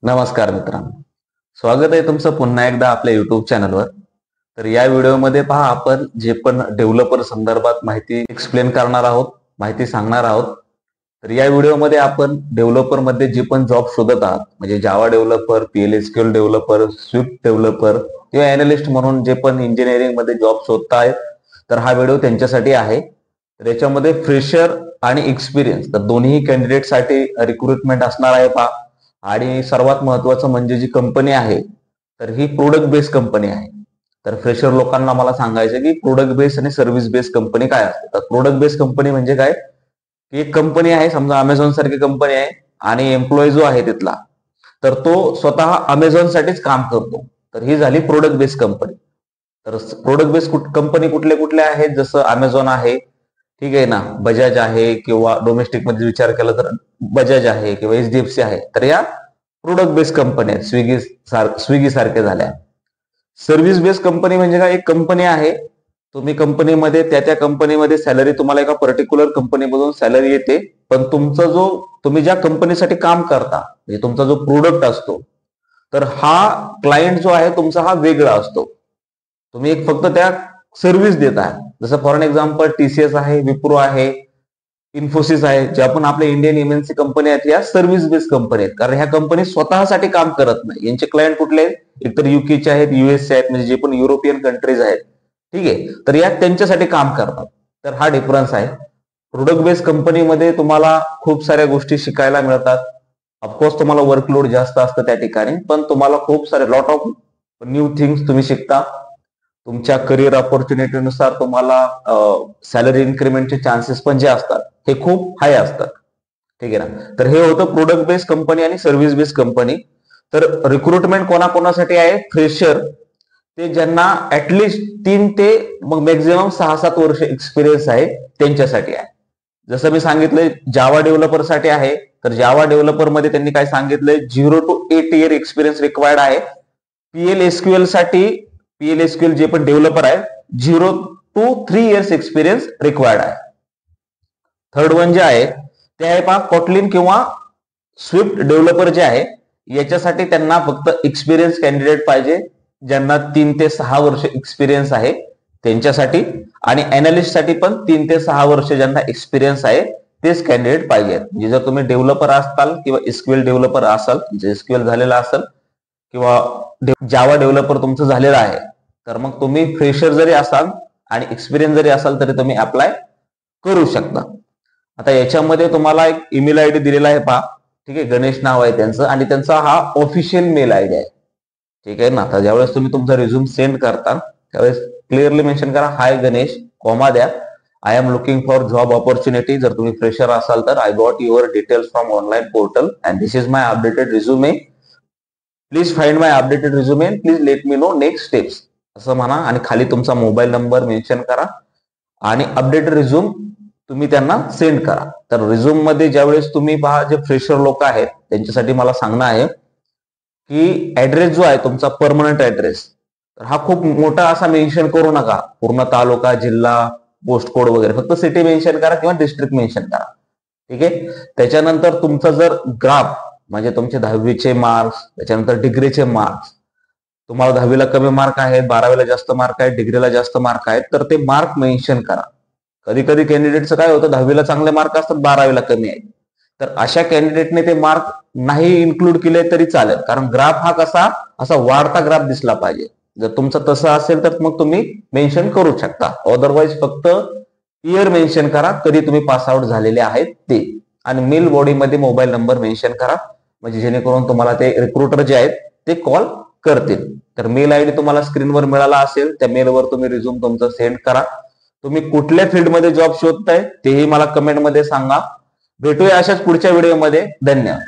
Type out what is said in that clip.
नमस्कार मित्रांनो, स्वागत आहे तुमचं पुन्हा एकदा आपल्या युट्यूब चॅनलवर. तर या व्हिडिओमध्ये पहा, आपण जे पण डेव्हलपर संदर्भात माहिती एक्सप्लेन करणार आहोत, माहिती सांगणार आहोत. तर या व्हिडिओमध्ये आपण डेव्हलपर मध्ये जे पण जॉब शोधत आहात, म्हणजे Java developer, PL/SQL developer, Swift developer किंवा अॅनालिस्ट म्हणून जे पण इंजिनिअरिंग मध्ये जॉब शोधतायत, तर हा व्हिडिओ त्यांच्यासाठी आहे. तर याच्यामध्ये फ्रेशर आणि एक्सपिरियन्स तर दोन्ही कॅन्डिडेट साठी रिक्रुटमेंट असणार आहे पहा. आणि सर्वात महत्वाचं म्हणजे जी कंपनी आहे, तर ही प्रोडक्ट बेस्ड कंपनी आहे. तर फ्रेशर लोकांना मला सांगायचं की प्रोडक्ट बेस्ड आणि सर्व्हिस बेस्ड कंपनी काय असते. तर प्रोडक्ट बेस्ड कंपनी म्हणजे काय, की एक कंपनी आहे, समजा अमेझॉन सारखी कंपनी आहे आणि एम्प्लॉई जो आहे तिथला, तर तो स्वतः अमेझॉन साठीच काम करतो. तर ही झाली प्रोडक्ट बेस्ड कंपनी. तर प्रोडक्ट बेस्ड कंपनी कुठले कुठले आहेत, जसं अमेझॉन आहे, ठीक आहे ना, बजाज आहे, किंवा डोमेस्टिक मध्ये विचार केला तर बजाज आहे किंवा HDFC आहे. तर या प्रोडक्ट बेस्ड कंपनी आहेत. स्विगी सारखे झाल्या. सर्व्हिस बेस्ड कंपनी म्हणजे काय, एक कंपनी आहे, तुम्ही कंपनीमध्ये त्या कंपनीमध्ये सॅलरी, तुम्हाला एका पर्टिक्युलर कंपनीमधून सॅलरी येते, पण तुमचा जो तुम्ही ज्या कंपनीसाठी काम करता, म्हणजे तुमचा जो प्रोडक्ट असतो, तर हा क्लायंट जो आहे तुमचा हा वेगळा असतो. तुम्ही एक फक्त त्या सर्व्हिस देत आहे. जसं फॉर एन एक्झाम्पल TCS आहे, विप्रो आहे, इन्फोसिस आहे, ज्या पण आपल्या इंडियन MNC कंपनी आहेत, या सर्व्हिस बेस्ड कंपनी आहेत. कारण ह्या कंपनी स्वतःसाठी काम करत नाही. यांचे क्लायंट कुठले आहेत, एकतर UKचे आहेत, US आहेत, म्हणजे जे पण युरोपियन कंट्रीज आहेत, ठीक आहे, तर या त्यांच्यासाठी काम करतात. तर हा डिफरन्स आहे. प्रोडक्ट बेस्ड कंपनीमध्ये तुम्हाला खूप साऱ्या गोष्टी शिकायला मिळतात. ऑफकोर्स तुम्हाला वर्कलोड जास्त असतं त्या ठिकाणी, पण तुम्हाला खूप सारे लॉट ऑफ न्यू थिंग्स तुम्ही शिकता. तुमच्या करिअर ऑपॉर्च्युनिटीनुसार तुम्हाला सॅलरी इन्क्रीमेंटचे चान्सेस पण जे असतात हे खूप हाय असतात, ठीक आहे ना. तर हे होतं प्रोडक्ट बेस्ड कंपनी आणि सर्व्हिस बेस्ड कंपनी. तर रिक्रुटमेंट कोणाकोणासाठी आहे, फ्रेशर, ते ज्यांना ऍटलिस्ट 3 ते मग मॅक्झिमम 6-7 वर्ष एक्सपिरियन्स आहे, त्यांच्यासाठी आहे. जसं मी सांगितलंय जावा डेव्हलपर साठी आहे, तर जावा डेव्हलपर मध्ये त्यांनी काय सांगितलंय, 0 to 8 इयर एक्सपिरियन्स रिक्वायर्ड आहे. PL/SQL साठी, PL/SQL जे पण डेव्हलपर आहे, 0 to 3 इयर्स एक्सपिरियन्स रिक्वायर्ड आहे. थर्ड वन जे आहे ते आहे पहा, कॉटलिन किंवा स्विफ्ट डेव्हलपर जे आहे, याच्यासाठी त्यांना फक्त एक्सपिरियन्स कॅन्डिडेट पाहिजे, ज्यांना 3 ते 6 वर्ष एक्सपिरियन्स आहे त्यांच्यासाठी. आणि अॅनालिस्ट साठी पण 3 ते 6 वर्ष ज्यांना एक्सपिरियन्स आहे तेच कॅन्डिडेट पाहिजे. म्हणजे जर तुम्ही डेव्हलपर असाल किंवा SQL डेव्हलपर असाल, म्हणजे SQL झालेला असेल किंवा जावा डेव्हलपर तुमचं झालेलं आहे, तर मग तुम्ही फ्रेशर जरी असाल आणि एक्सपिरियन्स जरी असाल तरी तुम्ही अप्लाय करू शकता. आता याच्यामध्ये तुम्हाला एक ईमेल आयडी दिलेला आहे पहा, ठीक आहे, गणेश नाव आहे त्यांचं, आणि त्यांचा हा ऑफिशियल मेल आयडी आहे, ठीक आहे ना. तर ज्यावेळेस तुम्ही तुमचा रिझ्यूम सेंड करता, त्यावेळेस क्लिअरली मेन्शन करा, हाय गणेश, कॉमा द्या, I am looking for job opportunity. जर तुम्ही फ्रेशर असाल तर I got your details from online portal and this is my updated resume. Please find my updated resume, please let me know next steps, असं म्हणा. आणि खाली तुमचा mobile number mention करा आणि अपडेटेड रिझ्यूम तुम्ही त्यांना सेंड करा. तर रिझ्यूम मध्ये ज्यावेळेस तुम्ही पहा, जे फ्रेशर लोक आहेत त्यांच्यासाठी मला सांगणं आहे की ऍड्रेस जो आहे तुमचा, परमनंट ऍड्रेस, तर हा खूप मोठा असा मेन्शन करू नका, पूर्ण तालुका, जिल्हा, पोस्ट कोड वगैरे, फक्त सिटी मेन्शन करा किंवा डिस्ट्रिक्ट मेन्शन करा, ठीक आहे. त्याच्यानंतर तुमचा जर ग्राफ, म्हणजे तुमचे 10वीचे मार्क्स, त्याच्यानंतर डिग्रीचे मार्क्स, तुम्हाला 10वीला कमी मार्क आहेत, 12वीला जास्त मार्क आहेत, डिग्रीला जास्त मार्क आहेत, तर ते मार्क मेन्शन करा. कधी कधी कॅन्डिडेटचं काय होतं, 10वीला चांगले मार्क असतात, 12वीला कमी आहेत, तर अशा कॅन्डिडेटने ते मार्क नाही इन्क्लूड केले तरी चालेल, कारण ग्राफ हा कसा असा वाढता ग्राफ दिसला पाहिजे. जर तुमचं तसं असेल तर मग तुम्ही मेन्शन करू शकता. अदरवाईज फक्त इयर मेन्शन करा, कधी तुम्ही पास आउट झालेले आहेत ते, आणि मेल बॉडीमध्ये मोबाईल नंबर मेन्शन करा, म्हणजे जेणेकरून तुम्हाला ते रिक्रुटर जे आहेत ते कॉल करतील. तर मेल आयडी तुम्हाला स्क्रीनवर मिळाला असेल, त्या मेलवर तुम्ही रिझ्यूम तुमचं सेंड करा. तुम्ही कुठल्या फील्डमध्ये जॉब शोधताय तेही मला कमेंटमध्ये सांगा. भेटूया अशाच पुढच्या व्हिडिओमध्ये. धन्यवाद.